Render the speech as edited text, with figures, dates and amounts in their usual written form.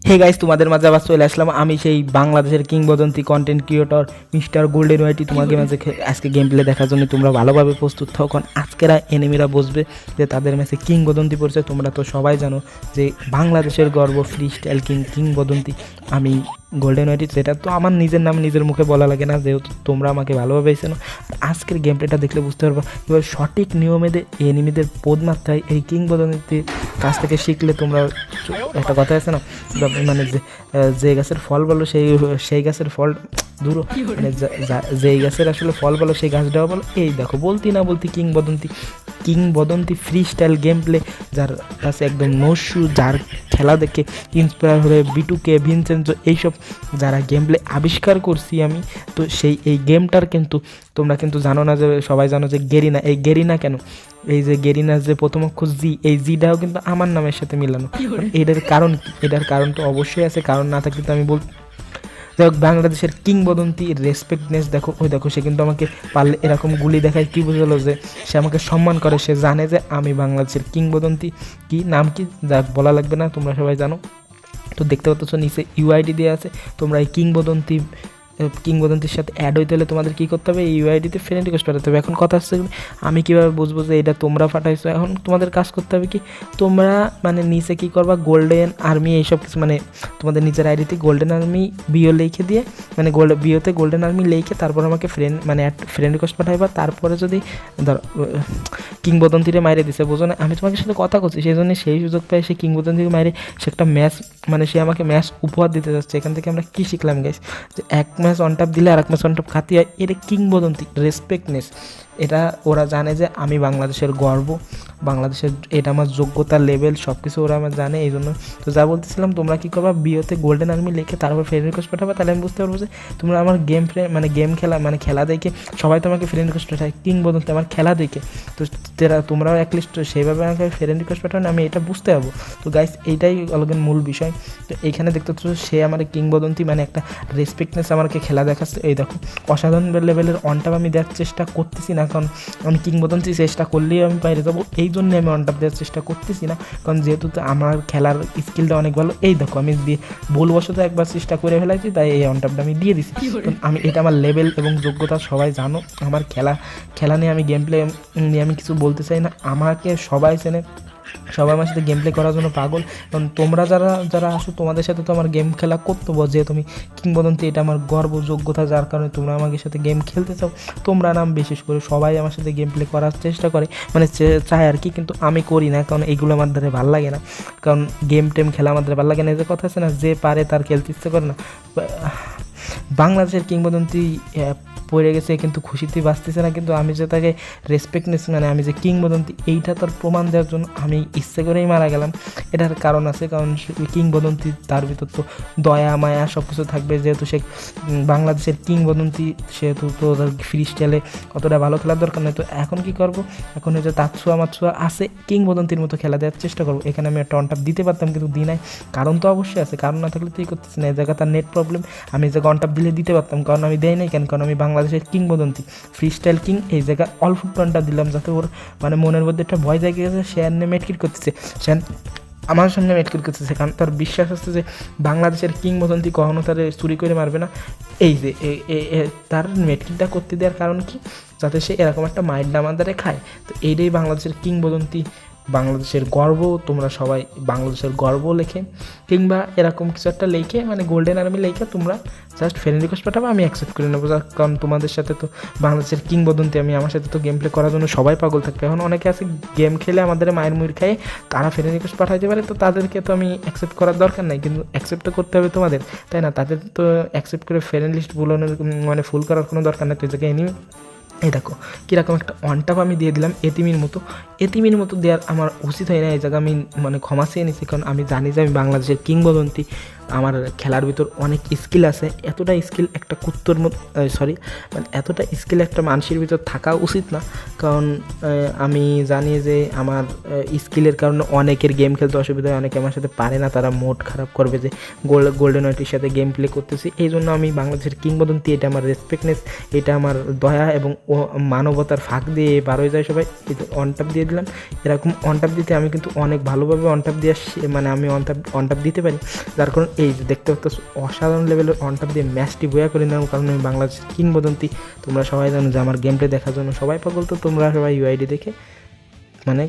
Hey guys, তোমাদের মাঝে আবার চলে আসলাম আমি সেই বাংলাদেশের কিংবদন্তি কন্টেন্ট ক্রিয়েটর মিস্টার গোল্ডেন ওয়াইটি। তোমাকে মাঝে আজকে গেম প্লে দেখার জন্য তোমরা ভালোভাবে প্রস্তুত থাও, কারণ আজকেরা এনিমিরা বসবে যে তাদের ম্যাচে কিংবদন্তি পড়ছে। তোমরা তো সবাই জানো যে বাংলাদেশের গর্ব ফ্রি স্টাইল কিংবদন্তি আমি গোল্ডেন ওয়াইটি। সেটা তো আমার নিজের নাম নিজের মুখে বলা লাগে না, যেহেতু তোমরা আমাকে ভালোভাবে চেনো। আজকের গেম প্লেটা দেখলে বুঝতে পারবো এবার সঠিক নিয়মে এনিমিদের পদ মাত্রায় এই কিংবদন্তির কাছ থেকে শিখলে তোমরা একটা কথা আছে না, মানে যে গাছের ফল বলো সেই গাছের ফল দূর, মানে যেই গাছের আসলে ফল বলো সেই গাছটাও বলো। এই দেখো বলতি না বলতি কিংবদন্তি ফ্রি স্টাইল গেম প্লে, যার কাছে একদম নস্যু, যার খেলা দেখে ইন্সপায়ার হয়ে বিটুকে ভিনসেন্সো এইসব যারা গেম প্লে আবিষ্কার করছি আমি, তো এই গেমটার কিন্তু তোমরা কিন্তু জানো না, যে সবাই জানো যে গেরিনা। এই গেরিনা কেন, এই যে গেরিনার যে প্রথম অক্ষর জি, এই জিটাও কিন্তু আমার নামের সাথে মিলানো। এটার কারণ কি? এটার কারণ তো অবশ্যই আছে, কারণ না থাকলে তো আমি যাই হোক, বাংলাদেশের কিংবদন্তি রেসপেক্টনেস দেখো, ওই দেখো সে কিন্তু আমাকে পারলে এরকম গুলি দেখায়, কি বুঝলো যে সে আমাকে সম্মান করে, সে জানে যে আমি বাংলাদেশের কিংবদন্তি। কি নাম কি যা বলা লাগবে না, তোমরা সবাই জানো। তো দেখতে পাচ্ছ নিচে ইউআইডি দেওয়া আছে। তোমরা এই কিংবদন্তির সাথে অ্যাড হইতে হলে তোমাদের কী করতে হবে, এই ইউআইডিতে ফ্রেন্ড রিকোয়েস্ট পাঠাতে হবে। এখন কথা হচ্ছে আমি কীভাবে বুঝবো যে এটা তোমরা পাঠাইছো? এখন তোমাদের কাজ করতে হবে কি, তোমরা মানে নিচে কী করবা, গোল্ডেন আর্মি এইসব কিছু, মানে তোমাদের নিজের আইডিতে গোল্ডেন আর্মি বিও লিখে দিয়ে, মানে বিওতে গোল্ডেন আর্মি লিখে তারপর আমাকে ফ্রেন্ড রিকোয়েস্ট পাঠাইবা। তারপরে যদি ধর কিংবদন্তিরে মাইরে দিছে, বোঝো না, আমি তোমাকে সাথে কথা করছি, সেই জন্য সেই সুযোগ পাই সে কিংবদন্তিকে মাইরে সে একটা ম্যাচ, মানে সে আমাকে ম্যাচ উপহার দিতে যাচ্ছে। এখান থেকে আমরা কী শিখলাম গাইস, যে এক ম্যাচ অন টপ দিলে আর এক ম্যাচ অন টপ খাতি হয়, এটা কিংবদন্তি রেসপেক্টনেস। এটা ওরা জানে যে আমি বাংলাদেশের গর্ব, বাংলাদেশের এটা আমার যোগ্যতার লেভেল সব কিছু ওরা আমার জানে। এই জন্য তো যা বলতেছিলাম, তোমরা কী করবা, বিওতে গোল্ডেন আর্মি লিখে তারপর ফ্রেন্ড রিকোয়েস্ট পাঠাবা, তাহলে আমি বুঝতে পারবো যে তোমরা আমার গেম খেলা দেখে সবাই তোমাকে ফ্রেন্ড রিকোয়েস্ট পাঠায়, কিংবদন্তি আমার খেলা দেখে। তো তোমরাও অ্যাটলিস্ট সেইভাবে আমাকে ফ্রেন্ড রিকোয়েস্ট পাঠাও, আমি এটা বুঝতে পারবো। তো গাইস, এইটাই অলগেন মূল বিষয়। তো এইখানে দেখতে পাচ্ছ সে আমার কিংবদন্তি, মানে একটা রেসপেক্টনেস আমাকে খেলা দেখাচ্ছে। এই দেখো অসাধারণ লেভেলের অনটাপ আমি দেওয়ার চেষ্টা করতেছি না, কারণ আমি কিংবদন্তি চেষ্টা করলেই আমি বাইরে যাবো, এই জন্য আমি অনটাপ দেওয়ার চেষ্টা করতেছি না, কারণ যেহেতু আমার খেলার স্কিলটা অনেক ভালো। এই দেখো আমি ভুলবশত একবার চেষ্টা করে ফেলাইছি, তাই এই অনটাপটা আমি দিয়ে দিছি। আমি এটা আমার লেভেল এবং যোগ্যতা সবাই জানো। আমার খেলা নিয়ে আমি গেম প্লে নিয়ে আমি কিছু বলতে চাই না, আমাকে সবাই চেনে, সবাই আমার সাথে গেম প্লে করার জন্য পাগল। কারণ তোমরা যারা আসো, তোমাদের সাথে তো আমার গেম খেলা করতে বল, যে তুমি কিংবদন্তি, এটা আমার গর্ব যোগ্যতা, যার কারণে তোমরা আমাদের সাথে গেম খেলতে চাও। তোমরা নাম বিশেষ করে সবাই আমার সাথে গেম প্লে করার চেষ্টা করে, মানে চায় আর কি, কিন্তু আমি করি না, কারণ এইগুলো আমার দ্বারা ভালো লাগে না, কারণ গেম টেম খেলা আমার দ্বারা ভালো লাগে না। যে কথা আছে না, যে পারে তার খেলতে ইচ্ছে করে না। বাংলাদেশের কিংবদন্তি পড়ে গেছে কিন্তু খুশিতে বাঁচতেছে না, কিন্তু আমি যে তাকে রেসপেক্টনেস, মানে আমি যে কিংবদন্তি, এইটা তার প্রমাণ দেওয়ার জন্য আমি ইচ্ছে করেই মারা গেলাম। এটার কারণ আছে, কারণ কিংবদন্তি তার ভিতর তো দয়া মায়া সব কিছু থাকবে, যেহেতু সে বাংলাদেশের কিংবদন্তি, সেহেতু তো তার ফ্রি স্টাইলে অতটা ভালো খেলার দরকার নেই। তো এখন কি করব, এখন হচ্ছে তাৎসুয়া মাতসুয়া আছে, কিংবদন্তির মতো খেলা দেওয়ার চেষ্টা করবো। এখানে আমি একটা অনটাপ দিতে পারতাম, কিন্তু দিই নাই, কারণ তো অবশ্যই আছে, কারণ না থাকলে তুই করতেছি না। এই জায়গা তার নেট প্রবলেম, আমি যে অনটাপ দিলে দিতে পারতাম, কারণ আমি দেয় নাই কেন, কারণ আমি বাংলাদেশের কিংবদন্তি ফ্রি স্টাইল কিং। এই জায়গায় অল্প টনটা দিলাম, যাতে ওর মানে মনের মধ্যে একটা ভয় জায়গা গেছে, সে আর মেটকিট করতেছে, সে আমার সামনে মেটকিট করতেছে, কারণ তার বিশ্বাস আছে যে বাংলাদেশের কিংবদন্তি কখনো তার চুরি করে মারবে না। এই যে তার মেটকিটটা করতে দেওয়ার কারণ কি, যাতে সে এরকম একটা মাইন্ড আমাদের খায়। তো এইটাই বাংলাদেশের কিংবদন্তি, বাংলাদেশের গর্ব। তোমরা সবাই বাংলাদেশের গর্ব লেখে কিংবা এরকম কিছু একটা লেখে, মানে গোল্ডেন আর্মি লেখে তোমরা জাস্ট ফ্রেন্ড রিকোয়েস্ট পাঠাবো, আমি অ্যাকসেপ্ট করে নেবো। কারণ তোমাদের সাথে তো বাংলাদেশের কিংবদন্তি আমি, আমার সাথে তো গেম প্লে করার জন্য সবাই পাগল থাকবে। এখন অনেকে আছে গেম খেলে আমাদের মায়ের মুড় খায়, তারা ফ্রেন্ড রিকোয়েস্ট পাঠাইতে পারে, তো তাদেরকে তো আমি অ্যাকসেপ্ট করার দরকার নাই, কিন্তু অ্যাকসেপ্ট তো করতে হবে তোমাদের, তাই না? তাদের তো অ্যাকসেপ্ট করে ফ্রেন্ড লিস্ট মানে ফুল করার কোনো দরকার নেই। তো এই জায়গায় এনিমি, এই দেখো কীরকম একটা অনটাপ আমি দিয়ে দিলাম, এতিমির মতো দেওয়ার আমার উচিত হয় না। এই জায়গায় আমি মানে ক্ষমা চেয়ে নিচ্ছি, কারণ আমি জানি যে আমি বাংলাদেশের কিংবদন্তি, আমার খেলার ভিতর অনেক স্কিল আছে। এতটা স্কিল একটা কুত্তর মতো, মানে এতটা স্কিল একটা মানুষের ভিতর থাকা উচিত না, কারণ আমি জানি যে আমার স্কিলের কারণে অনেকের গেম খেলতে অসুবিধা হয়, অনেকে আমার সাথে পারে না, তারা মুড খারাপ করবে যে গোল্ডেন ওয়াইটির সাথে গেম প্লে করতেছি। এই জন্য আমি বাংলাদেশের কিংবদন্তি, এটা আমার রেসপেক্টনেস, এটা আমার দয়া এবং মানবতার ফাঁক দিয়ে বার হয়ে যায় সবাই। অনটাপ দিয়ে দিলাম। এরকম অনটাপ দিতে আমি কিন্তু অনেক ভালোভাবে অনটাপ দিয়ে, মানে আমি অনটাপ দিতে পারি, যার কারণে এই যে দেখতে পাচ্ছ অসাধারণ লেভেলের অন টপ দিয়ে ম্যাচটি বয়া করে নেওয়ার কারণে আমি বাংলাদেশের কিংবদন্তি। তোমরা সবাই জানো যে আমার গেম প্লে দেখার জন্য সবাই পাগল, তো তোমরা সবাই ইউআইডি দেখে মানে